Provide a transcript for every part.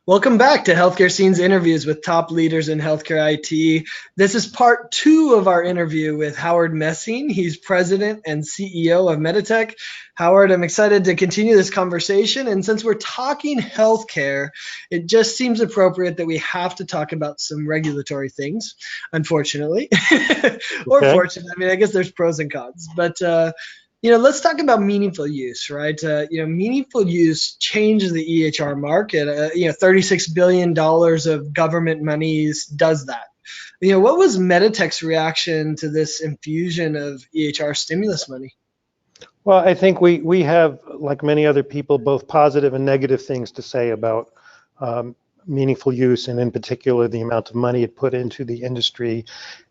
Welcome back to Healthcare Scenes interviews with top leaders in healthcare IT. This is part two of our interview with Howard Messing. He's president and CEO of MEDITECH. Howard, I'm excited to continue this conversation. And since we're talking healthcare, it just seems appropriate that we have to talk about some regulatory things, unfortunately, or Okay. fortunately. I mean, I guess there's pros and cons, but let's talk about meaningful use, right? Meaningful use changes the EHR market. $36 billion of government monies does that. What was MEDITECH's reaction to this infusion of EHR stimulus money? Well, I think we have, like many other people, both positive and negative things to say about meaningful use, and in particular, the amount of money it put into the industry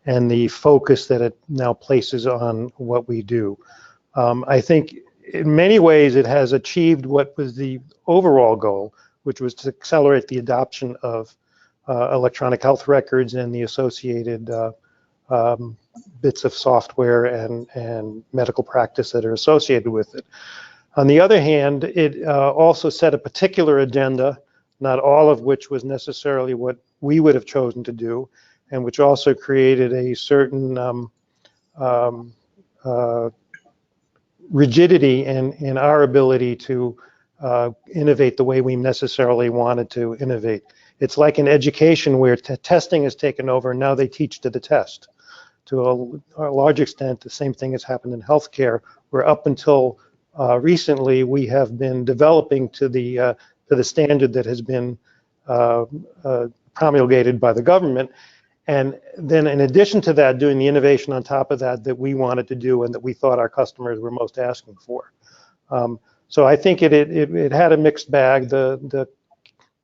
and the focus that it now places on what we do. I think in many ways it has achieved what was the overall goal, which was to accelerate the adoption of electronic health records and the associated bits of software and medical practice that are associated with it. On the other hand, it also set a particular agenda, not all of which was necessarily what we would have chosen to do, and which also created a certain rigidity in our ability to innovate the way we necessarily wanted to innovate. It's like in education where testing has taken over, and now they teach to the test. To a large extent, the same thing has happened in healthcare, where up until recently we have been developing to the standard that has been promulgated by the government. And then in addition to that, doing the innovation on top of that that we wanted to do and that we thought our customers were most asking for. So I think it had a mixed bag. The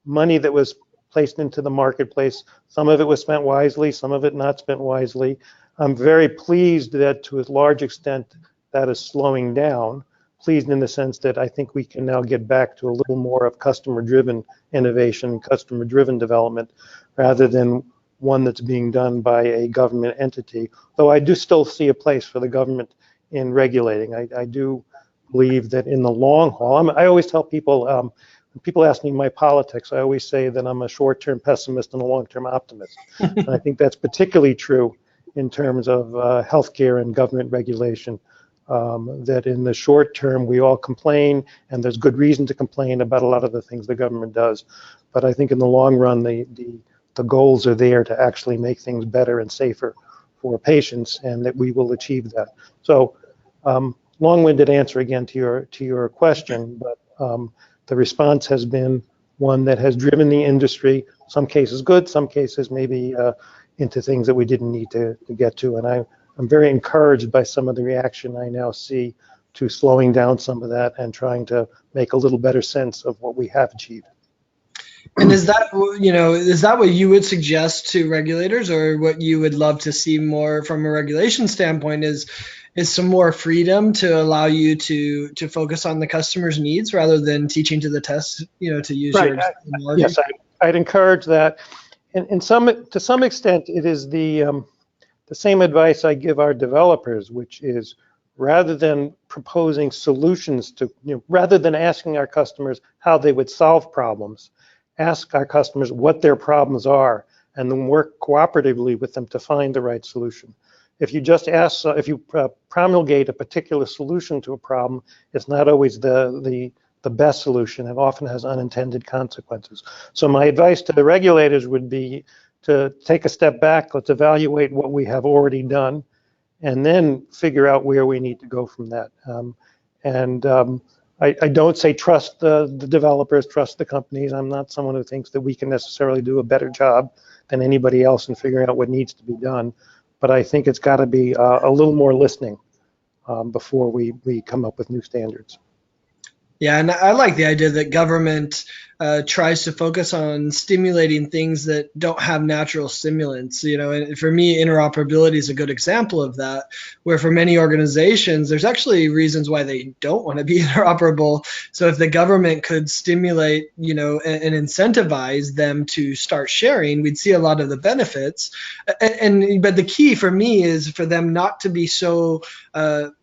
money that was placed into the marketplace, some of it was spent wisely, some of it not spent wisely. I'm very pleased that to a large extent that is slowing down. Pleased in the sense that I think we can now get back to a little more of customer-driven innovation, customer-driven development, rather than one that's being done by a government entity, though I do still see a place for the government in regulating. I do believe that in the long haul, I always tell people, when people ask me my politics, I always say that I'm a short-term pessimist and a long-term optimist. And I think that's particularly true in terms of healthcare and government regulation, that in the short term we all complain, and there's good reason to complain about a lot of the things the government does. But I think in the long run, the goals are there to actually make things better and safer for patients, and that we will achieve that. So long-winded answer again to your question, but the response has been one that has driven the industry, some cases good, some cases maybe into things that we didn't need to get to. And I'm very encouraged by some of the reaction I now see to slowing down some of that and trying to make a little better sense of what we have achieved. And is that what you would suggest to regulators, or what you would love to see more from a regulation standpoint is some more freedom to allow you to focus on the customer's needs rather than teaching to the test, to use Right. your technology? Yes, I'd encourage that. And to some extent, it is the same advice I give our developers, which is rather than proposing solutions to, rather than asking our customers how they would solve problems, ask our customers what their problems are, and then work cooperatively with them to find the right solution. If you just ask, if you promulgate a particular solution to a problem, it's not always the best solution. It often has unintended consequences. So my advice to the regulators would be to take a step back. Let's evaluate what we have already done, and then figure out where we need to go from that. I don't say trust the developers, trust the companies. I'm not someone who thinks that we can necessarily do a better job than anybody else in figuring out what needs to be done. But I think it's got to be a little more listening before we come up with new standards. Yeah, and I like the idea that government tries to focus on stimulating things that don't have natural stimulants. And for me, interoperability is a good example of that, where for many organizations, there's actually reasons why they don't want to be interoperable. So if the government could stimulate, and incentivize them to start sharing, we'd see a lot of the benefits. But the key for me is for them not to be so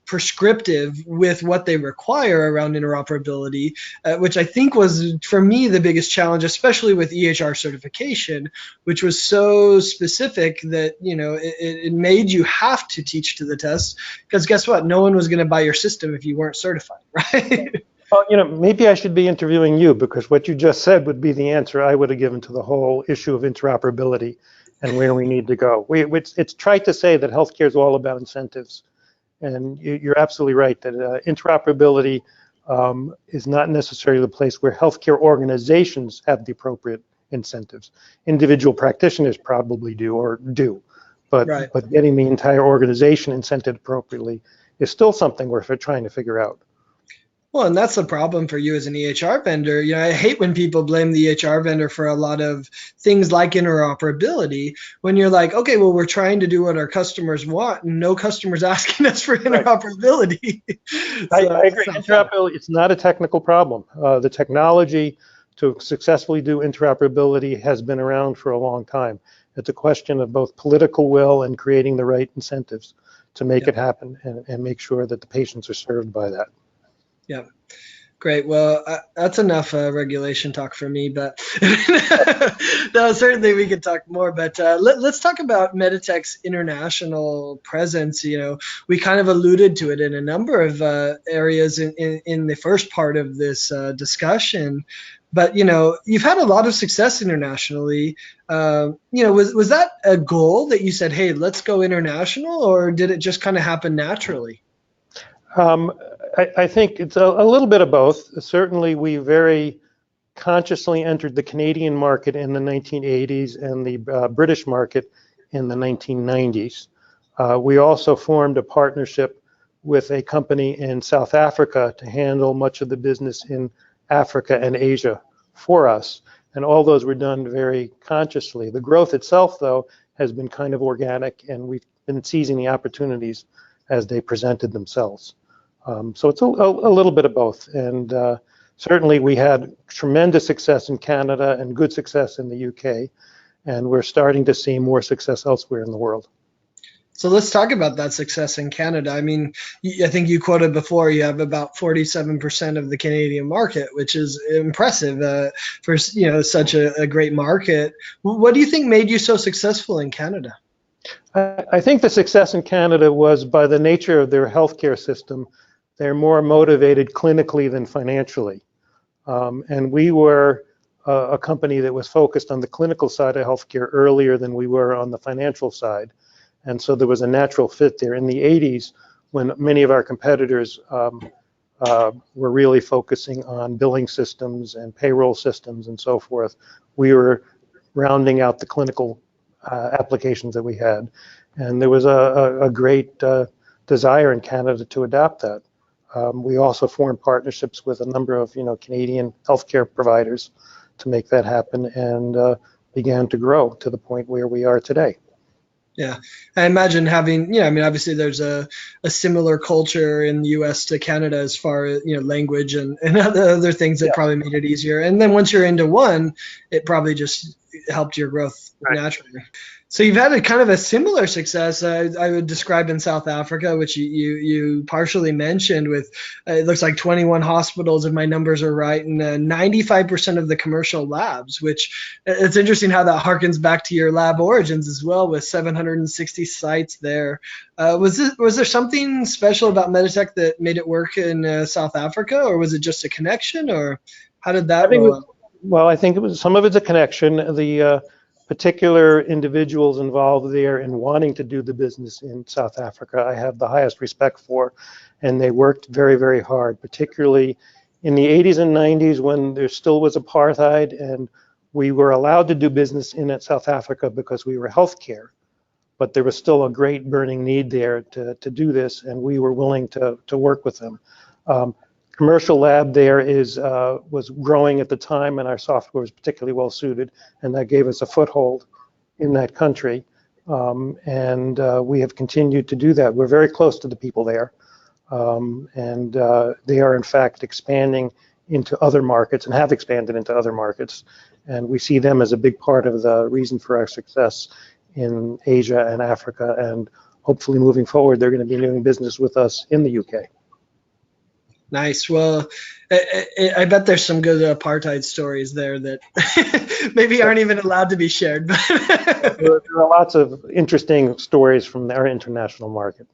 prescriptive with what they require around interoperability, which I think was, for me, the biggest challenge, especially with EHR certification, which was so specific that, it made you have to teach to the test, because guess what? No one was going to buy your system if you weren't certified, right? Well, maybe I should be interviewing you, because what you just said would be the answer I would have given to the whole issue of interoperability and where we need to go. It's trite to say that healthcare is all about incentives. And you're absolutely right that interoperability is not necessarily the place where healthcare organizations have the appropriate incentives. Individual practitioners probably do, but Right. but getting the entire organization incented appropriately is still something we're trying to figure out. Well, and that's the problem for you as an EHR vendor. I hate when people blame the EHR vendor for a lot of things like interoperability, when you're like, okay, well, we're trying to do what our customers want, and no customer's asking us for Right. interoperability. I agree. Interoperability, it's not a technical problem. The technology to successfully do interoperability has been around for a long time. It's a question of both political will and creating the right incentives to make it happen and make sure that the patients are served by that. Yeah. Great. Well, that's enough regulation talk for me, but no, certainly we could talk more. But let's talk about MEDITECH's international presence. We kind of alluded to it in a number of areas in the first part of this discussion. But you've had a lot of success internationally. Was that a goal that you said, "Hey, let's go international," or did it just kind of happen naturally? I think it's a little bit of both. Certainly, we very consciously entered the Canadian market in the 1980s and the British market in the 1990s. We also formed a partnership with a company in South Africa to handle much of the business in Africa and Asia for us. And all those were done very consciously. The growth itself, though, has been kind of organic, and we've been seizing the opportunities as they presented themselves. So it's a little bit of both. And certainly we had tremendous success in Canada and good success in the UK. And we're starting to see more success elsewhere in the world. So let's talk about that success in Canada. I mean, I think you quoted before you have about 47% of the Canadian market, which is impressive for such a great market. What do you think made you so successful in Canada? I think the success in Canada was by the nature of their healthcare system. They're more motivated clinically than financially. And we were a company that was focused on the clinical side of healthcare earlier than we were on the financial side. And so there was a natural fit there. In the 80s, when many of our competitors were really focusing on billing systems and payroll systems and so forth, we were rounding out the clinical applications that we had. And there was a great desire in Canada to adopt that. We also formed partnerships with a number of Canadian healthcare providers to make that happen, and began to grow to the point where we are today. Yeah, I imagine having, I mean, obviously there's a similar culture in the US to Canada as far as, language and other things that probably made it easier. And then once you're into one, it probably just helped your growth naturally. So you've had a kind of a similar success, I would describe, in South Africa, which you partially mentioned, with it looks like 21 hospitals, if my numbers are right, and 95% of the commercial labs, which it's interesting how that harkens back to your lab origins as well, with 760 sites there. Was there something special about MEDITECH that made it work in South Africa, or was it just a connection, or how did that roll out? Well, I think some of it's a connection. The particular individuals involved there in wanting to do the business in South Africa, I have the highest respect for, and they worked very, very hard, particularly in the 80s and 90s when there still was apartheid, and we were allowed to do business in South Africa because we were healthcare, but there was still a great burning need there to do this, and we were willing to work with them. Commercial lab there was growing at the time, and our software was particularly well suited, and that gave us a foothold in that country. And we have continued to do that. We're very close to the people there, and they are in fact expanding into other markets and have expanded into other markets. And we see them as a big part of the reason for our success in Asia and Africa and hopefully moving forward, they're going to be doing business with us in the UK. Nice. Well, I bet there's some good apartheid stories there that maybe aren't even allowed to be shared. There are lots of interesting stories from our international market.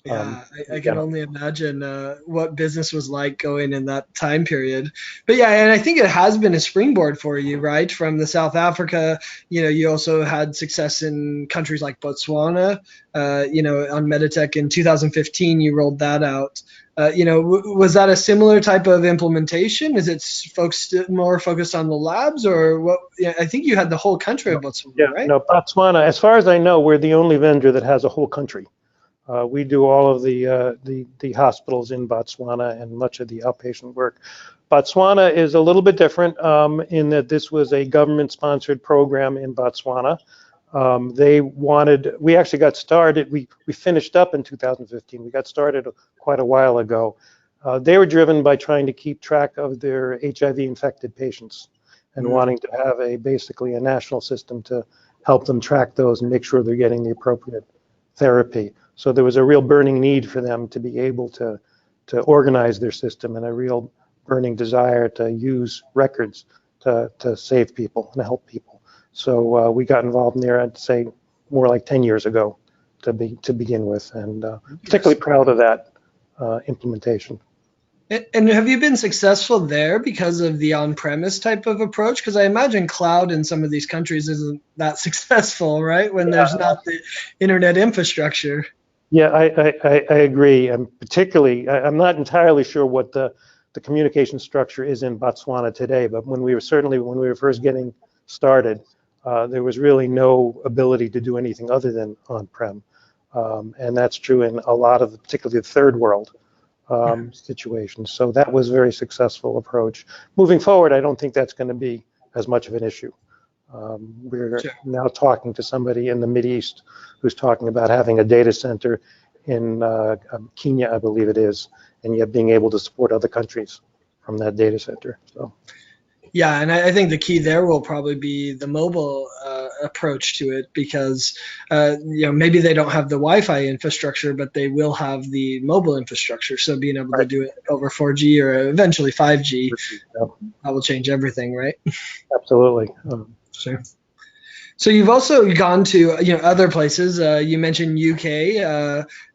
Yeah, I can Yeah. only imagine what business was like going in that time period. But yeah, and I think it has been a springboard for you, right? From the South Africa, you also had success in countries like Botswana. On MEDITECH in 2015, you rolled that out. Was that a similar type of implementation? Is it more focused on the labs, or what? Yeah, I think you had the whole country of Botswana, Yeah, right? no, Botswana, as far as I know, we're the only vendor that has a whole country. We do all of the hospitals in Botswana and much of the outpatient work. Botswana is a little bit different in that this was a government-sponsored program in Botswana. We actually got started, we finished up in 2015. We got started quite a while ago. They were driven by trying to keep track of their HIV-infected patients and wanting to have basically a national system to help them track those and make sure they're getting the appropriate therapy. So there was a real burning need for them to be able to organize their system, and a real burning desire to use records to save people and help people. So we got involved in there, I'd say, more like 10 years ago to begin with, and particularly proud of that implementation. And have you been successful there because of the on-premise type of approach? Because I imagine cloud in some of these countries isn't that successful, right? When there's not the internet infrastructure. Yeah, I agree. And particularly, I'm not entirely sure what the communication structure is in Botswana today, but when we were first getting started, there was really no ability to do anything other than on-prem. And that's true in a lot of, particularly the third world situations. So that was a very successful approach. Moving forward, I don't think that's going to be as much of an issue. We're now talking to somebody in the Mideast who's talking about having a data center in Kenya, I believe it is, and yet being able to support other countries from that data center. So. Yeah, and I think the key there will probably be the mobile approach to it, because maybe they don't have the Wi-Fi infrastructure, but they will have the mobile infrastructure. So being able to do it over 4G or eventually 5G, that will change everything, right? Absolutely. Sure. So you've also gone to other places. You mentioned UK.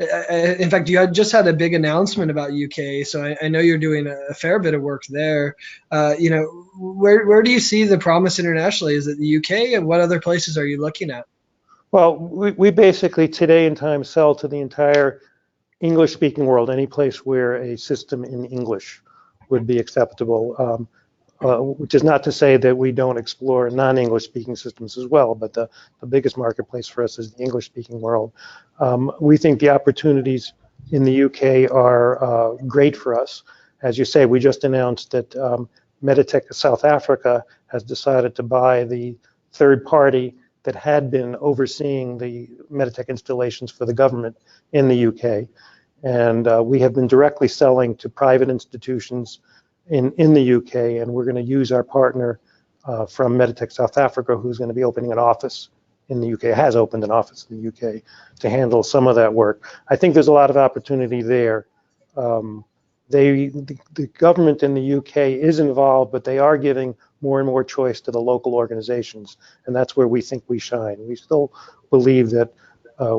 In fact, you had just had a big announcement about UK. So I know you're doing a fair bit of work there. Where do you see the promise internationally? Is it the UK, and what other places are you looking at? Well, we basically today in time sell to the entire English-speaking world. Any place where a system in English would be acceptable. Which is not to say that we don't explore non-English speaking systems as well, but the biggest marketplace for us is the English speaking world. We think the opportunities in the UK are great for us. As you say, we just announced that MEDITECH South Africa has decided to buy the third party that had been overseeing the MEDITECH installations for the government in the UK. And we have been directly selling to private institutions in the UK, and we're going to use our partner from MEDITECH South Africa, who's going to be opening an office in the UK, has opened an office in the UK to handle some of that work. I think there's a lot of opportunity there. The government in the UK is involved, but they are giving more and more choice to the local organizations, and that's where we think we shine. We still believe that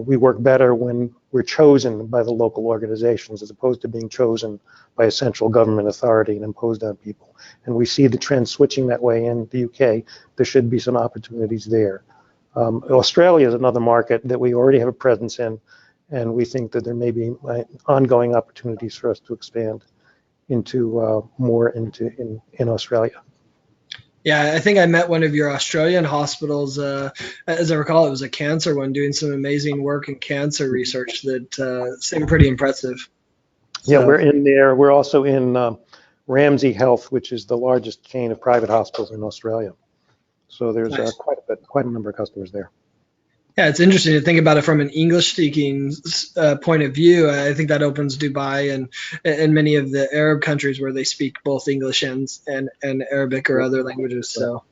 we work better when we're chosen by the local organizations as opposed to being chosen by a central government authority and imposed on people. And we see the trend switching that way in the UK. There should be some opportunities there. Australia is another market that we already have a presence in, and we think that there may be ongoing opportunities for us to expand into more in Australia. Yeah, I think I met one of your Australian hospitals. As I recall, it was a cancer one, doing some amazing work in cancer research that seemed pretty impressive. Yeah, we're in there. We're also in Ramsay Health, which is the largest chain of private hospitals in Australia. So there's Nice. quite a number of customers there. Yeah, it's interesting to think about it from an English-speaking point of view. I think that opens Dubai and many of the Arab countries where they speak both English and Arabic or other languages. So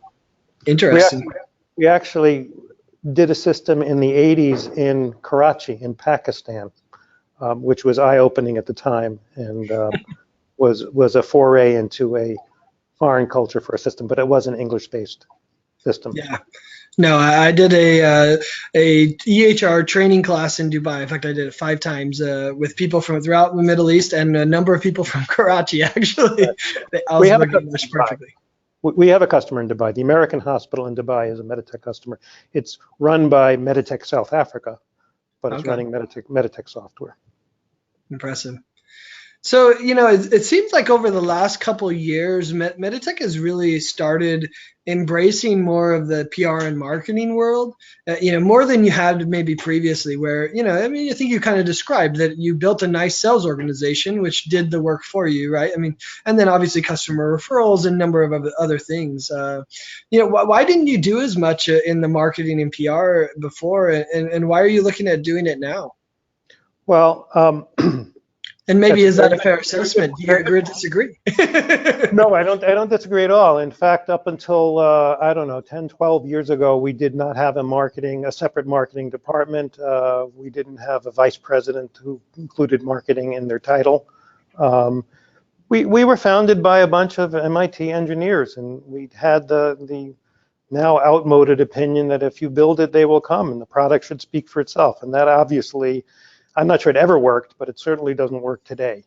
interesting. We actually did a system in the 80s in Karachi, in Pakistan, which was eye-opening at the time, and was a foray into a foreign culture for a system, but it was an English-based system. Yeah. No, I did a EHR training class in Dubai. In fact, I did it 5 times with people from throughout the Middle East and a number of people from Karachi. Actually, they all We have a spoke customer English in Dubai. perfectly. We have a customer in Dubai. The American hospital in Dubai is a MEDITECH customer. It's run by MEDITECH South Africa, but it's Okay, running MEDITECH software. impressive. So, it seems like over the last couple of years, Meditech has really started embracing more of the PR and marketing world, more than you had maybe previously, where, I mean, I think you kind of described that you built a nice sales organization, which did the work for you, right? I mean, and then obviously customer referrals and a number of other things. Why didn't you do as much in the marketing and PR before, and why are you looking at doing it now? Well, And maybe that's a is that very, a fair very good, assessment? Do you very agree or good. disagree? No, I don't. I don't disagree at all. In fact, up until I don't know, 10, 12 years ago, we did not have a separate marketing department. We didn't have a vice president who included marketing in their title. Um, we were founded by a bunch of MIT engineers, and we had the now outmoded opinion that if you build it, they will come, and the product should speak for itself. And that obviously, I'm not sure it ever worked, but it certainly doesn't work today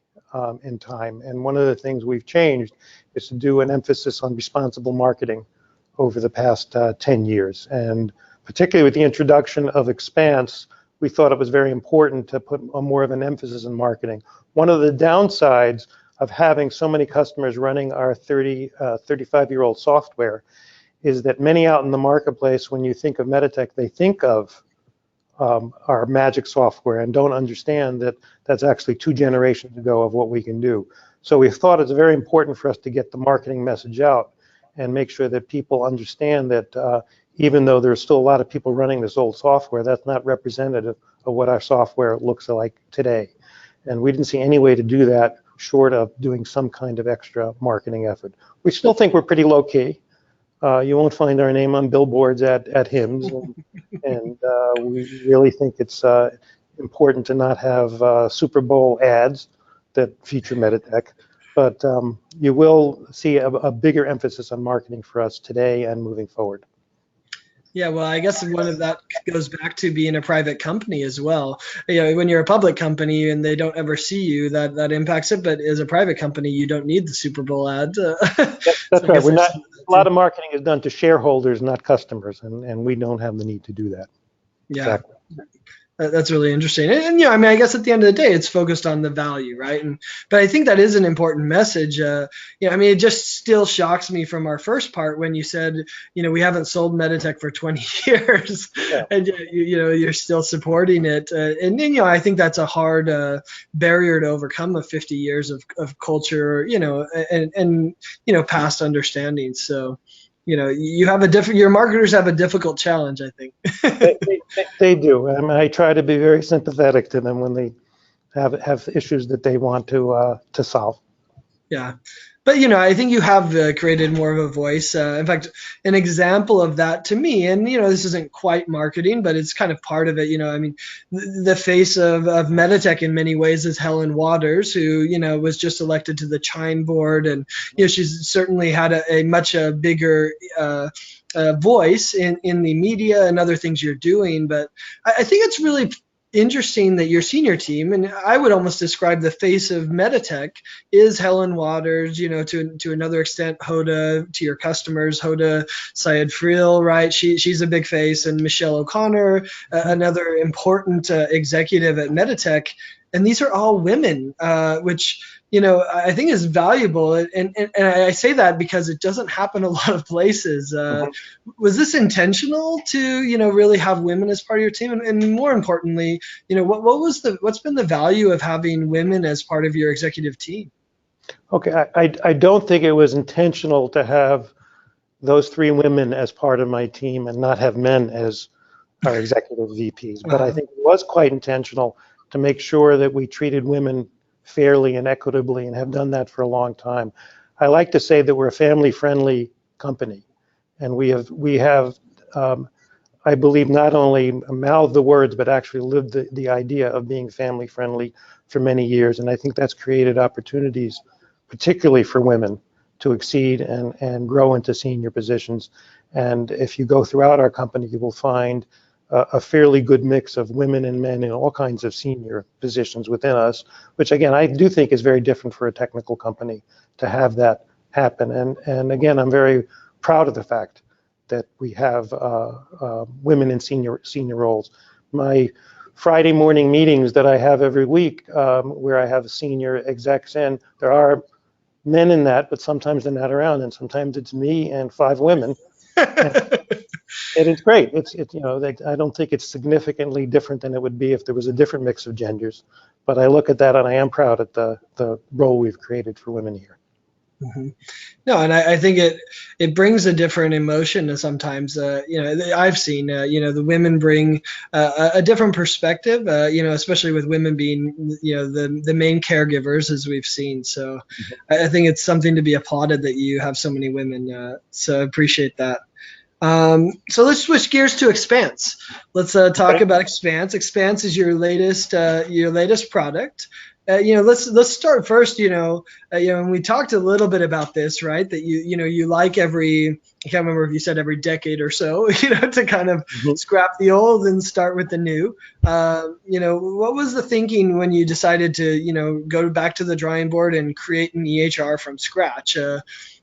in time. And one of the things we've changed is to do an emphasis on responsible marketing over the past 10 years. And particularly with the introduction of Expanse, we thought it was very important to put more of an emphasis on marketing. One of the downsides of having so many customers running our 35-year-old software is that many out in the marketplace, when you think of MEDITECH, they think of our magic software and don't understand that that's actually 2 generations ago of what we can do. So we thought it's very important for us to get the marketing message out and make sure that people understand that even though there's still a lot of people running this old software, that's not representative of what our software looks like today. And we didn't see any way to do that short of doing some kind of extra marketing effort. We still think we're pretty low key. You won't find our name on billboards at HIMSS, and we really think it's important to not have Super Bowl ads that feature MEDITECH. But you will see a bigger emphasis on marketing for us today and moving forward. Yeah, well, I guess one of that goes back to being a private company as well. When you're a public company and they don't ever see you, that impacts it. But as a private company, you don't need the Super Bowl ads. So That's I right. guess We're there's not. some of that A lot too. of marketing is done to shareholders, not customers, and we don't have the need to do that. Yeah. Exactly. That's really interesting. And I mean, I guess at the end of the day, it's focused on the value, right? But I think that is an important message. I mean, it just still shocks me from our first part when you said, we haven't sold Meditech for 20 years, Yeah. and you're still supporting it. And then, I think that's a hard barrier to overcome of 50 years of culture, and past understanding. So, you have your marketers have a difficult challenge, I think. They do. I mean, I try to be very sympathetic to them when they have issues that they want to solve. Yeah. But I think you have created more of a voice. In fact, an example of that to me, and this isn't quite marketing, but it's kind of part of it. I mean, the face of Meditech in many ways is Helen Waters, who was just elected to the Chime board, and she's certainly had a much bigger voice in the media and other things you're doing. But I think it's really interesting that your senior team, and I would almost describe the face of Meditech, is Helen Waters, to another extent, Hoda, to your customers, Hoda Syed Friel, right? She's a big face, and Michelle O'Connor, another important executive at Meditech. And these are all women, which I think is valuable, and I say that because it doesn't happen a lot of places. Mhm. Was this intentional to really have women as part of your team, and more importantly, what's been the value of having women as part of your executive team? Okay, I don't think it was intentional to have those 3 women as part of my team and not have men as our executive VPs. But I Uh, think it was quite intentional to make sure that we treated women fairly and equitably, and have done that for a long time. I like to say that we're a family-friendly company, and we have I believe, not only mouthed the words, but actually lived the idea of being family friendly for many years. And I think that's created opportunities, particularly for women, to exceed and grow into senior positions. And if you go throughout our company, you will find a fairly good mix of women and men in all kinds of senior positions within us, which again, I do think is very different for a technical company to have that happen. And again, I'm very proud of the fact that we have women in senior roles. My Friday morning meetings that I have every week, where I have senior execs in, there are men in that, but sometimes they're not around, and sometimes it's me and 5 women. And it's great. It's you know, I don't think it's significantly different than it would be if there was a different mix of genders. But I look at that and I am proud at the role we've created for women here. Mhm. No, and I think it brings a different emotion to sometimes. I've seen the women bring a different perspective. Especially with women being the main caregivers as we've seen. So I think it's something to be applauded that you have so many women. So I appreciate that. So let's switch gears to Expanse. Let's talk about Expanse. Expanse is your latest product. Let's start first. And we talked a little bit about this, right? That you like I can't remember if you said every decade or so, to kind of scrap the old and start with the new. What was the thinking when you decided to go back to the drawing board and create an EHR from scratch?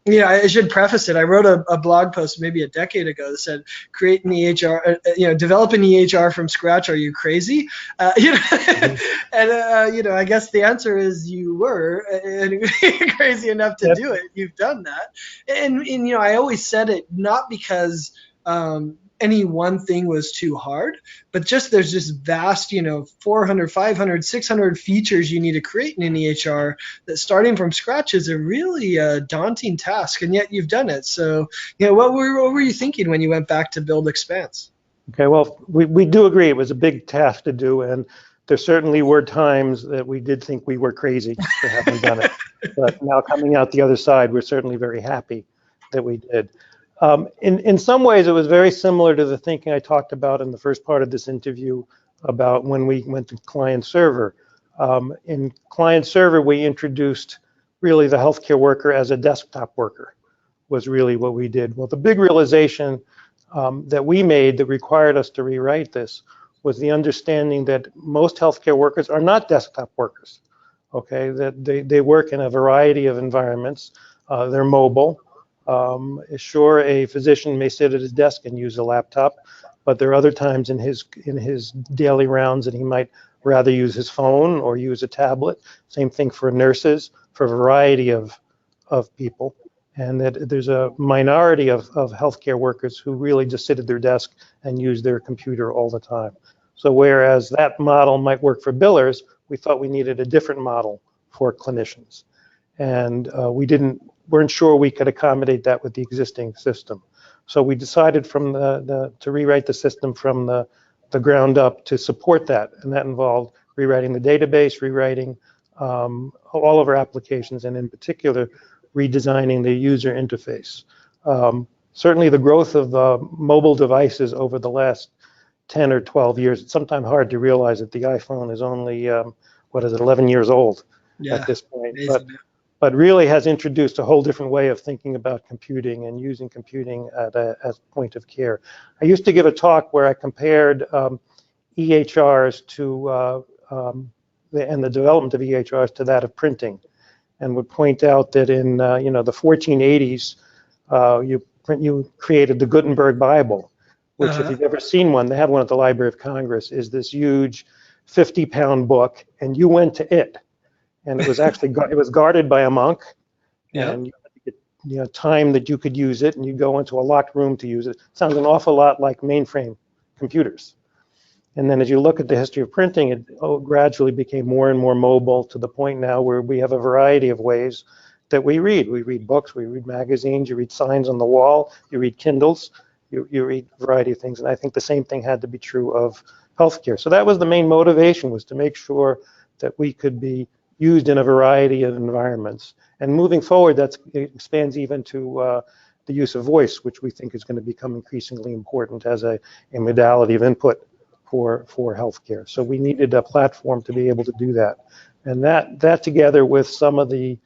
I should preface it. I wrote a blog post maybe a decade ago that said, "Create an EHR, develop an EHR from scratch. Are you crazy?" And I guess the answer is you were crazy enough to do it. You've done that, and I always said it not because any one thing was too hard, but just there's this vast 400, 500, 600 features you need to create in an EHR that starting from scratch is a really daunting task, and yet you've done it. So what were you thinking when you went back to build Expanse? Okay, well, we do agree it was a big task to do, and there certainly were times that we did think we were crazy for having done it. But now coming out the other side, we're certainly very happy that we did. In some ways, it was very similar to the thinking I talked about in the first part of this interview about when we went to client server. In client server, we introduced really the healthcare worker as a desktop worker was really what we did. Well, the big realization that we made that required us to rewrite this was the understanding that most healthcare workers are not desktop workers, okay? That they work in a variety of environments. They're mobile. Sure, a physician may sit at his desk and use a laptop, but there are other times in his daily rounds that he might rather use his phone or use a tablet. Same thing for nurses, for a variety of people. And that there's a minority of healthcare workers who really just sit at their desk and use their computer all the time. So whereas that model might work for billers, we thought we needed a different model for clinicians. And weren't sure we could accommodate that with the existing system. So we decided to rewrite the system from the ground up to support that. And that involved rewriting the database, rewriting all of our applications, and in particular, redesigning the user interface. Certainly the growth of mobile devices over the last 10 or 12 years, it's sometimes hard to realize that the iPhone is only, 11 years old at this point. But really has introduced a whole different way of thinking about computing and using computing as point of care. I used to give a talk where I compared EHRs to, and the development of EHRs to that of printing, and would point out that in the 1480s, you created the Gutenberg Bible, which if you've ever seen one, they have one at the Library of Congress, is this huge 50-pound book, and you went to it. And it was actually it was guarded by a monk, and you had to get time that you could use it, and you go into a locked room to use it. Sounds an awful lot like mainframe computers. And then as you look at the history of printing, it gradually became more and more mobile to the point now where we have a variety of ways that we read. We read books, we read magazines, you read signs on the wall, you read Kindles, you read a variety of things. And I think the same thing had to be true of healthcare. So that was the main motivation, was to make sure that we could be used in a variety of environments. And moving forward, that expands even to the use of voice, which we think is going to become increasingly important as a modality of input for healthcare. So we needed a platform to be able to do that. And that together with some of the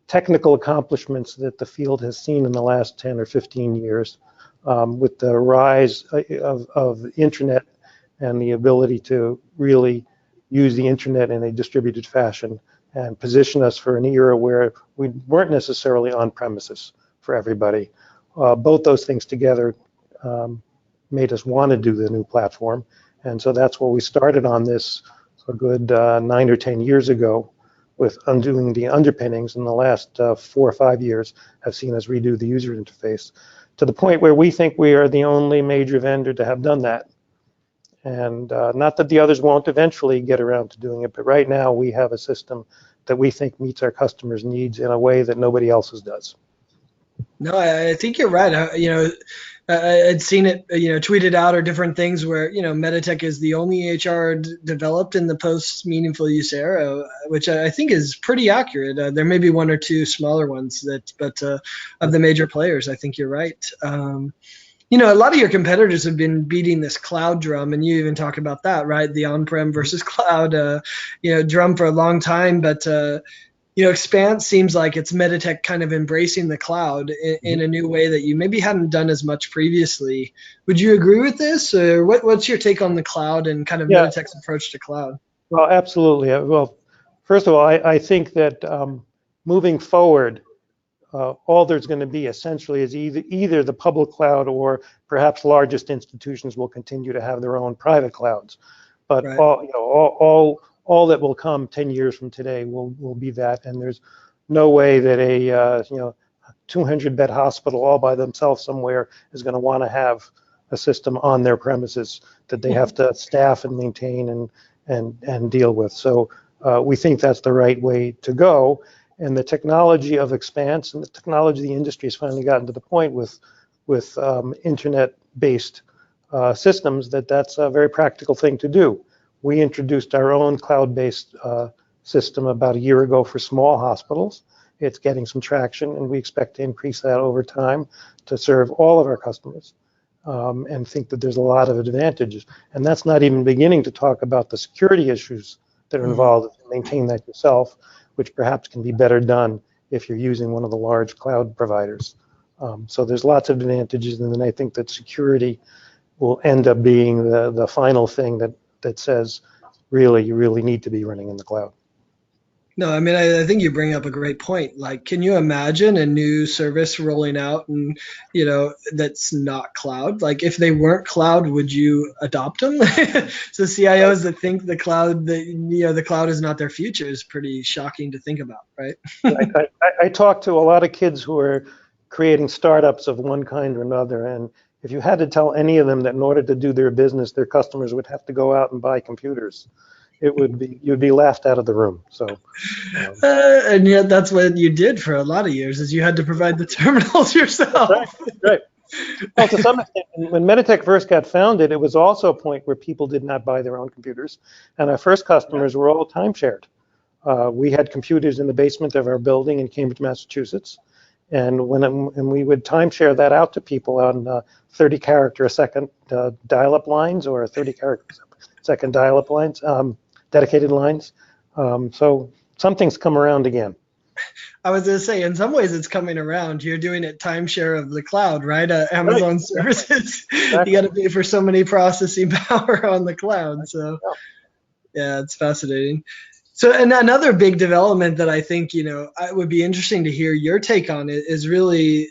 technical accomplishments that the field has seen in the last 10 or 15 years, with the rise of the internet and the ability to really use the internet in a distributed fashion and position us for an era where we weren't necessarily on premises for everybody. Both those things together made us want to do the new platform. And so that's where we started on this a good 9 or 10 years ago with undoing the underpinnings. In the last 4 or 5 years have seen us redo the user interface to the point where we think we are the only major vendor to have done that. And not that the others won't eventually get around to doing it, but right now we have a system that we think meets our customers' needs in a way that nobody else's does. No, I think you're right. I'd seen it, tweeted out or different things where, MEDITECH is the only HR developed in the post-meaningful use era, which I think is pretty accurate. There may be one or two smaller ones but of the major players, I think you're right. A lot of your competitors have been beating this cloud drum, and you even talk about that, right? The on-prem versus cloud, drum for a long time, but Expanse seems like it's MEDITECH kind of embracing the cloud in a new way that you maybe hadn't done as much previously. Would you agree with this, or what's your take on the cloud and kind of MEDITECH's approach to cloud? Well, absolutely. Well, first of all, I think that moving forward, all there's going to be essentially is either the public cloud or perhaps largest institutions will continue to have their own private clouds. But Right. all that will come 10 years from today will be that, and there's no way that a 200-bed hospital all by themselves somewhere is going to want to have a system on their premises that they have to staff and maintain and deal with. So we think that's the right way to go. And the technology of Expanse and the technology of the industry has finally gotten to the point with internet-based systems that's a very practical thing to do. We introduced our own cloud-based system about a year ago for small hospitals. It's getting some traction, and we expect to increase that over time to serve all of our customers, and think that there's a lot of advantages. And that's not even beginning to talk about the security issues that are involved if you maintain that yourself, which perhaps can be better done if you're using one of the large cloud providers. So there's lots of advantages, and then I think that security will end up being the final thing that says, really, you really need to be running in the cloud. No, I mean, I think you bring up a great point. Like, can you imagine a new service rolling out and, that's not cloud? Like, if they weren't cloud, would you adopt them? So CIOs that think the cloud, the cloud is not their future is pretty shocking to think about, right? I talk to a lot of kids who are creating startups of one kind or another, and if you had to tell any of them that in order to do their business, their customers would have to go out and buy computers, you'd be laughed out of the room. So, and yet that's what you did for a lot of years, is you had to provide the terminals yourself. Right. Well, to some extent, when MEDITECH first got founded, it was also a point where people did not buy their own computers, and our first customers were all time-shared. We had computers in the basement of our building in Cambridge, Massachusetts, and when we would timeshare that out to people on 30 character a second dial-up lines or 30 character a second dial-up lines, dedicated lines. So something's come around again. I was going to say, in some ways it's coming around. You're doing it timeshare of the cloud, right? Amazon Right. services. Exactly. You got to pay for so many processing power on the cloud. So yeah, it's fascinating. So, and another big development that I think, it would be interesting to hear your take on it is really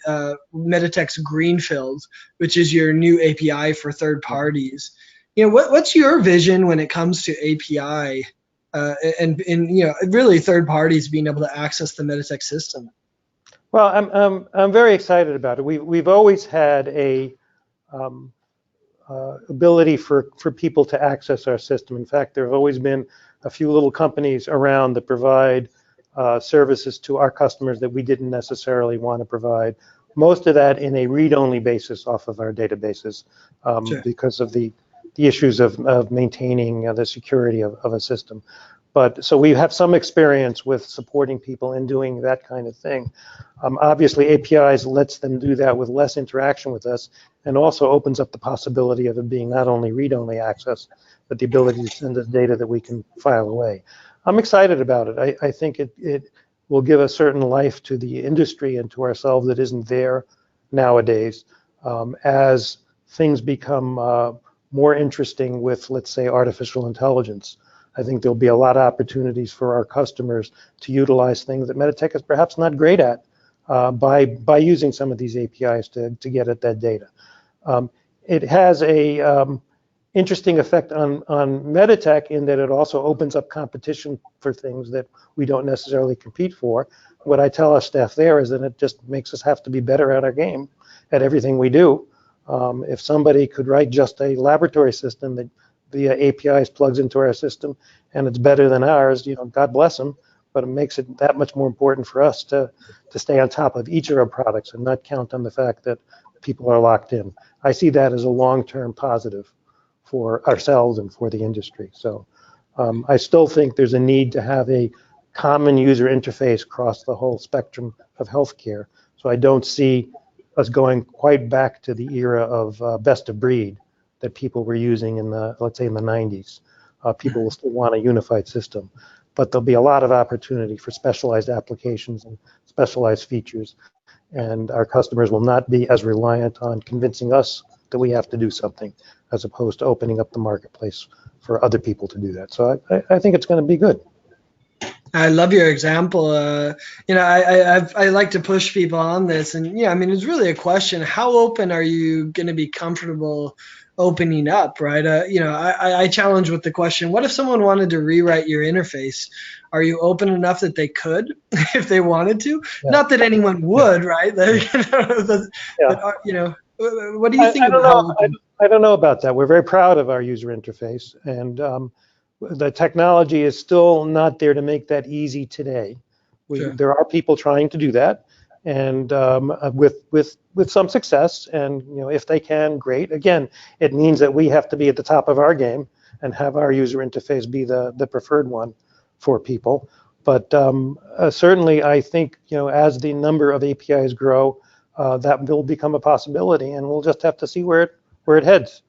MEDITECH's Greenfield, which is your new API for third parties. What's your vision when it comes to API and really third parties being able to access the MEDITECH system? Well, I'm very excited about it. We've always had a ability for people to access our system. In fact, there have always been a few little companies around that provide services to our customers that we didn't necessarily want to provide. Most of that in a read-only basis off of our databases, Sure. because of the issues of maintaining the security of a system. But so we have some experience with supporting people in doing that kind of thing. Obviously, APIs lets them do that with less interaction with us, and also opens up the possibility of it being not only read-only access, but the ability to send us data that we can file away. I'm excited about it. I think it will give a certain life to the industry and to ourselves that isn't there nowadays. As things become more interesting with, let's say, artificial intelligence, I think there'll be a lot of opportunities for our customers to utilize things that MEDITECH is perhaps not great at by using some of these APIs to get at that data. It has a interesting effect on MEDITECH in that it also opens up competition for things that we don't necessarily compete for. What I tell our staff there is that it just makes us have to be better at our game, at everything we do. If somebody could write just a laboratory system that via APIs plugs into our system and it's better than ours, God bless them, but it makes it that much more important for us to stay on top of each of our products and not count on the fact that people are locked in. I see that as a long-term positive for ourselves and for the industry. So I still think there's a need to have a common user interface across the whole spectrum of healthcare. So I don't see us going quite back to the era of best of breed that people were using in the, let's say, in the 90s. People will still want a unified system, but there'll be a lot of opportunity for specialized applications and specialized features, and our customers will not be as reliant on convincing us that we have to do something, as opposed to opening up the marketplace for other people to do that. So I think it's going to be good. I love your example. I like to push people on this, and yeah, I mean, it's really a question: how open are you going to be comfortable opening up, right? I challenge with the question: what if someone wanted to rewrite your interface? Are you open enough that they could, if they wanted to? Yeah. Not that anyone would, right? Yeah. What do you think I don't about how know. open? I don't know about that. We're very proud of our user interface, and the technology is still not there to make that easy today. Sure. There are people trying to do that, and with some success. And if they can, great. Again, it means that we have to be at the top of our game and have our user interface be the preferred one for people. But certainly, I think as the number of APIs grow, that will become a possibility, and we'll just have to see where it heads.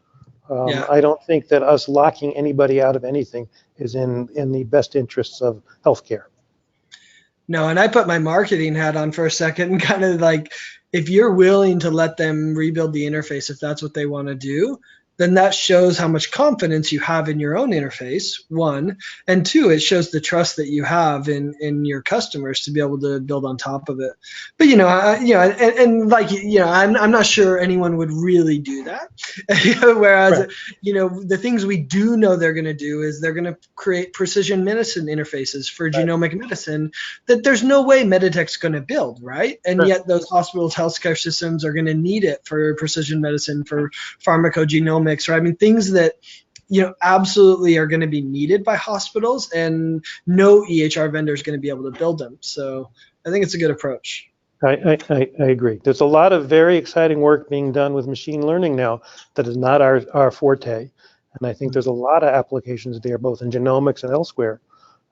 Yeah. I don't think that us locking anybody out of anything is in the best interests of healthcare. No, and I put my marketing hat on for a second and kind of like, if you're willing to let them rebuild the interface, if that's what they want to do, then that shows how much confidence you have in your own interface, one, and two, it shows the trust that you have in your customers to be able to build on top of it. But and like I'm not sure anyone would really do that. Whereas Right. the things we do know they're going to do is they're going to create precision medicine interfaces for Right. genomic medicine that there's no way MEDITECH's going to build, right? And Right. yet those hospitals, healthcare systems are going to need it for precision medicine, for pharmacogenomics, right? I mean, things that absolutely are going to be needed by hospitals, and no EHR vendor is going to be able to build them. So I think it's a good approach. I agree. There's a lot of very exciting work being done with machine learning now that is not our forte. And I think there's a lot of applications there, both in genomics and elsewhere,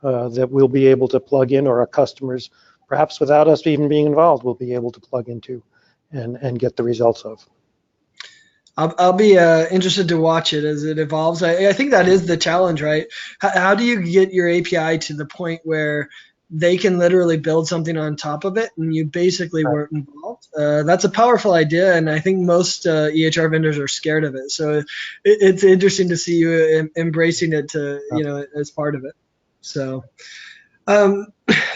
that we'll be able to plug in, or our customers, perhaps without us even being involved, will be able to plug into and get the results of. I'll be interested to watch it as it evolves. I think that is the challenge, right? How do you get your API to the point where they can literally build something on top of it and you basically Right. weren't involved? That's a powerful idea, and I think most EHR vendors are scared of it. So it's interesting to see you embracing it as part of it. So. Um,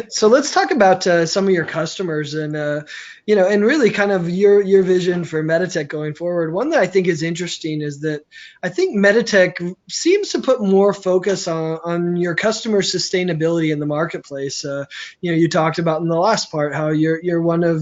so let's talk about some of your customers and and really kind of your vision for MEDITECH going forward. One that I think is interesting is that I think MEDITECH seems to put more focus on your customer sustainability in the marketplace. You talked about in the last part how you're one of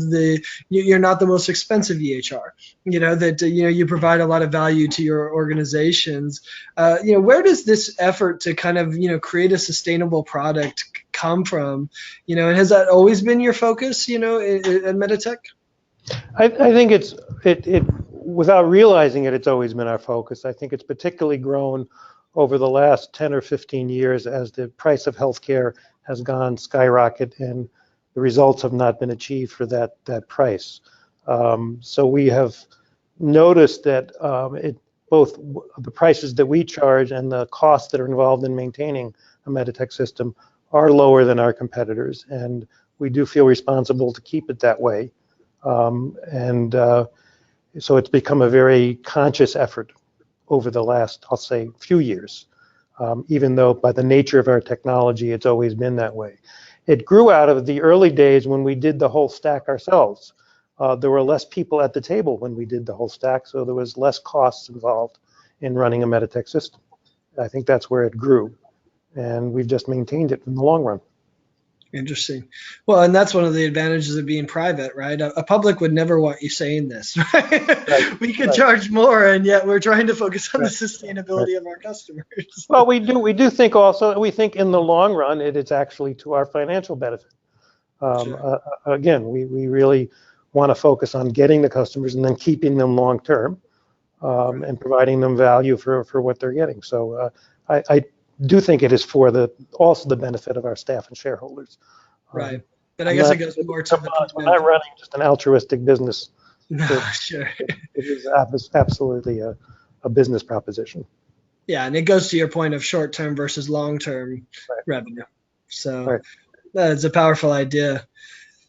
you're not the most expensive EHR. That you provide a lot of value to your organizations. Where does this effort to kind of create a sustainable product come from? And has that always been your focus, at MEDITECH? I think it without realizing it, it's always been our focus. I think it's particularly grown over the last 10 or 15 years as the price of healthcare has gone skyrocket and the results have not been achieved for that price. So we have noticed that both the prices that we charge and the costs that are involved in maintaining a MEDITECH system are lower than our competitors, and we do feel responsible to keep it that way. So it's become a very conscious effort over the last, I'll say, few years, even though by the nature of our technology, it's always been that way. It grew out of the early days when we did the whole stack ourselves. There were less people at the table when we did the whole stack, so there was less costs involved in running a MEDITECH system. I think that's where it grew, and we've just maintained it in the long run. Interesting. Well, and that's one of the advantages of being private, right? A public would never want you saying this, right? Right, We could right, charge more, and yet we're trying to focus on the right, right. sustainability of our customers. Well, we do think also, we think in the long run, it is actually to our financial benefit. Sure. Again, we really want to focus on getting the customers and then keeping them long term, and providing them value for what they're getting. So I do think it is for also the benefit of our staff and shareholders. Right. But I guess it goes more to the point we're not running just an altruistic business. No, sure. It is absolutely a business proposition. Yeah, and it goes to your point of short-term versus long-term Right. revenue. So Right. that's a powerful idea.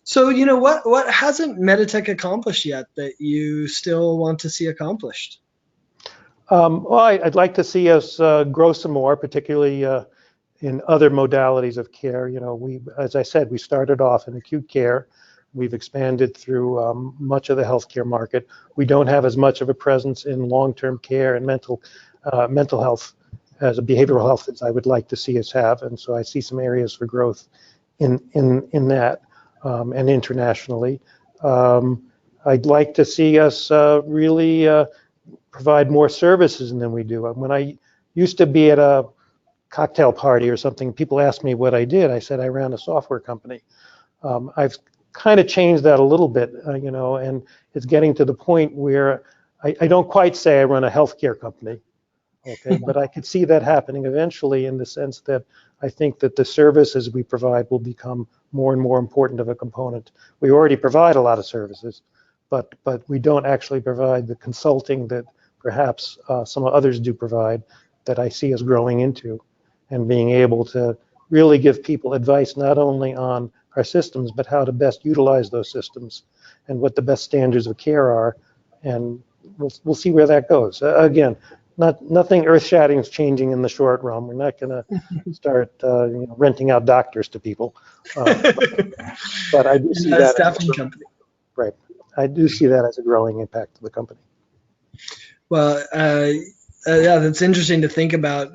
So, what hasn't MEDITECH accomplished yet that you still want to see accomplished? Well, I'd like to see us grow some more, particularly in other modalities of care. As I said, we started off in acute care. We've expanded through much of the healthcare market. We don't have as much of a presence in long-term care and mental health as a behavioral health as I would like to see us have, and so I see some areas for growth in that and internationally. I'd like to see us really provide more services than we do. When I used to be at a cocktail party or something, people asked me what I did. I said I ran a software company. I've kind of changed that a little bit, and it's getting to the point where I don't quite say I run a healthcare company, okay, but I could see that happening eventually in the sense that I think that the services we provide will become more and more important of a component. We already provide a lot of services, but we don't actually provide the consulting that perhaps some others do provide, that I see us growing into, and being able to really give people advice not only on our systems, but how to best utilize those systems and what the best standards of care are. And we'll see where that goes. Again, nothing earth-shattering is changing in the short run. We're not going to start renting out doctors to people. But I do see that Staffing company. Right. I do see that as a growing impact to the company. Well, yeah, that's interesting to think about.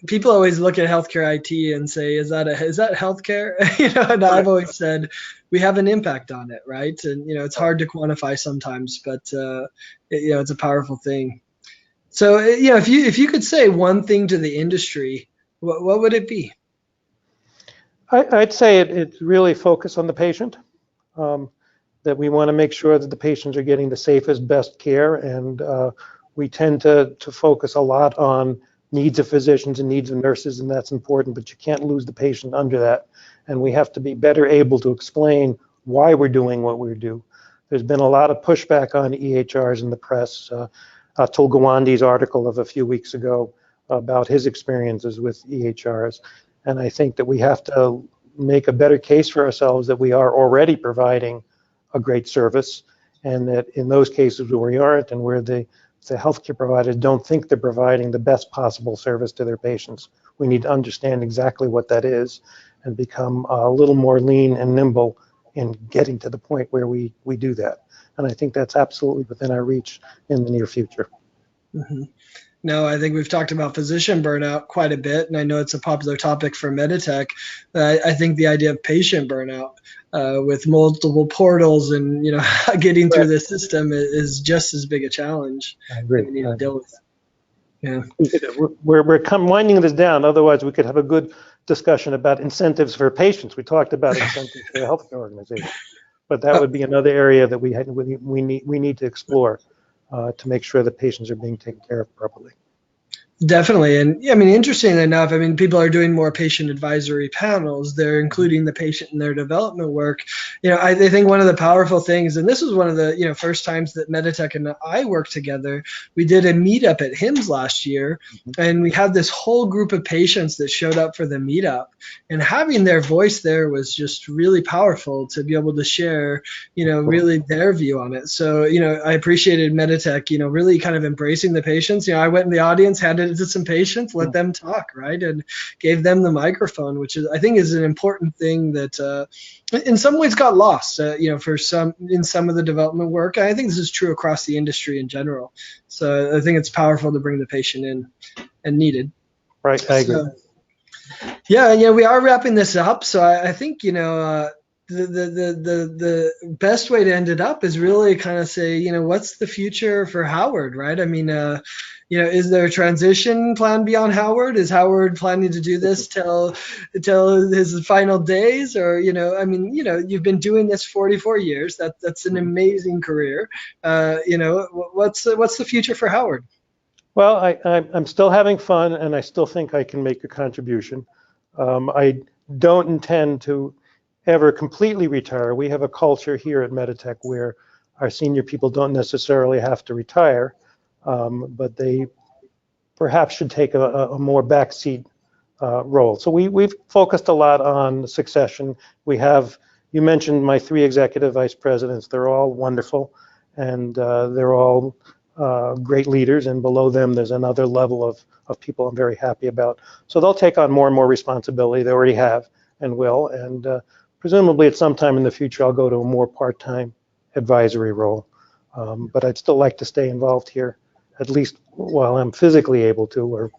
People always look at healthcare IT and say, is that healthcare? And I've always said we have an impact on it, right? And it's hard to quantify sometimes, but it's a powerful thing. So if you could say one thing to the industry, what would it be? I'd say it's really focused on the patient. That we want to make sure that the patients are getting the safest, best care, and we tend to focus a lot on needs of physicians and needs of nurses, and that's important, but you can't lose the patient under that. And we have to be better able to explain why we're doing what we do. There's been a lot of pushback on EHRs in the press. Atul Gawande's article of a few weeks ago about his experiences with EHRs, and I think that we have to make a better case for ourselves that we are already providing a great service, and that in those cases where we aren't and where the healthcare providers don't think they're providing the best possible service to their patients, we need to understand exactly what that is and become a little more lean and nimble in getting to the point where we do that. And I think that's absolutely within our reach in the near future. Mm-hmm. No, I think we've talked about physician burnout quite a bit, and I know it's a popular topic for MEDITECH. I think the idea of patient burnout with multiple portals and getting through the system is just as big a challenge. I agree. That we need to deal with. Yeah, we're winding this down. Otherwise, we could have a good discussion about incentives for patients. We talked about incentives for the healthcare organization, but that would be another area that we need to explore. To make sure that patients are being taken care of properly. Definitely. And yeah, I mean, interestingly enough, I mean, people are doing more patient advisory panels. They're including the patient in their development work. I think one of the powerful things, and this was one of the, first times that MEDITECH and I worked together, we did a meetup at HIMSS last year, and we had this whole group of patients that showed up for the meetup. And having their voice there was just really powerful to be able to share, really their view on it. So, I appreciated MEDITECH, really kind of embracing the patients. I went in the audience, handed it to some patients, let them talk, right? And gave them the microphone, which I think is an important thing that in some ways got lost, for in some of the development work. I think this is true across the industry in general. So I think it's powerful to bring the patient in and needed. Right, I agree. So, yeah, we are wrapping this up. So I think, the best way to end it up is really kind of say, what's the future for Howard, right? I mean, is there a transition plan beyond Howard? Is Howard planning to do this till his final days, or I mean, you've been doing this 44 years. That's an amazing career. What's the future for Howard? Well, I'm still having fun, and I still think I can make a contribution. I don't intend to ever completely retire. We have a culture here at MEDITECH where our senior people don't necessarily have to retire, but they perhaps should take a more backseat role. So we've focused a lot on succession. You mentioned my 3 executive vice presidents. They're all wonderful, and they're all great leaders, and below them there's another level of people I'm very happy about. So they'll take on more and more responsibility. They already have and will, and presumably at some time in the future I'll go to a more part-time advisory role. But I'd still like to stay involved here, at least while I'm physically able to, or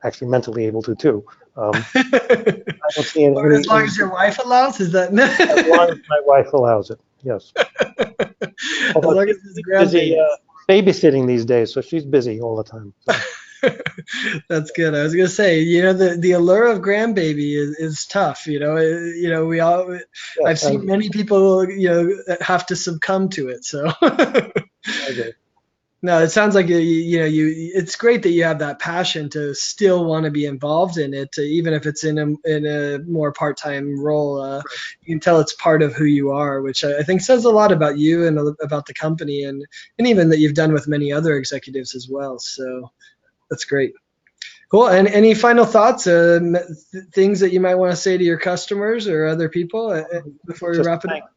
actually mentally able to too. I don't see Or as long as your wife allows, is that? as long as my wife allows it, yes. As Although long as she's it's busy grandbaby. babysitting these days, so she's busy all the time. So. That's good. I was gonna say, the allure of grandbaby is tough. We all. I've Yes, seen many people, have to succumb to it. So. I agree. No, it sounds like it's great that you have that passion to still want to be involved in it, even if it's in a more part-time role. You can tell it's part of who you are, which I think says a lot about you and about the company, and even that you've done with many other executives as well. So that's great. Cool. And any final thoughts, things that you might want to say to your customers or other people before we Just wrap it up?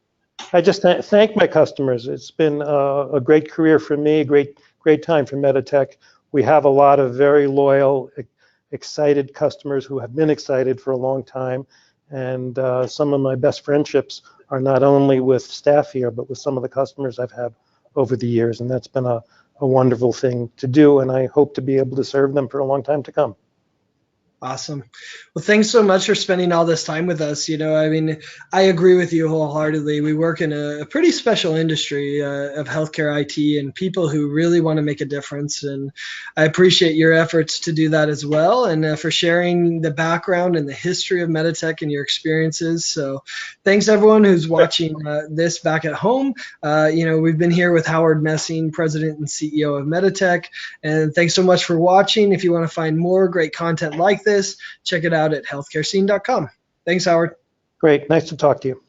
I just thank my customers. It's been a great career for me, a great time for MEDITECH. We have a lot of very loyal, excited customers who have been excited for a long time. And some of my best friendships are not only with staff here, but with some of the customers I've had over the years. And that's been a wonderful thing to do. And I hope to be able to serve them for a long time to come. Awesome. Well, thanks so much for spending all this time with us. I mean, I agree with you wholeheartedly. We work in a pretty special industry of healthcare IT and people who really want to make a difference. And I appreciate your efforts to do that as well, and for sharing the background and the history of MEDITECH and your experiences. So thanks everyone who's watching this back at home. We've been here with Howard Messing, President and CEO of MEDITECH. And thanks so much for watching. If you want to find more great content like this, check it out at healthcarescene.com. Thanks, Howard. Great. Nice to talk to you.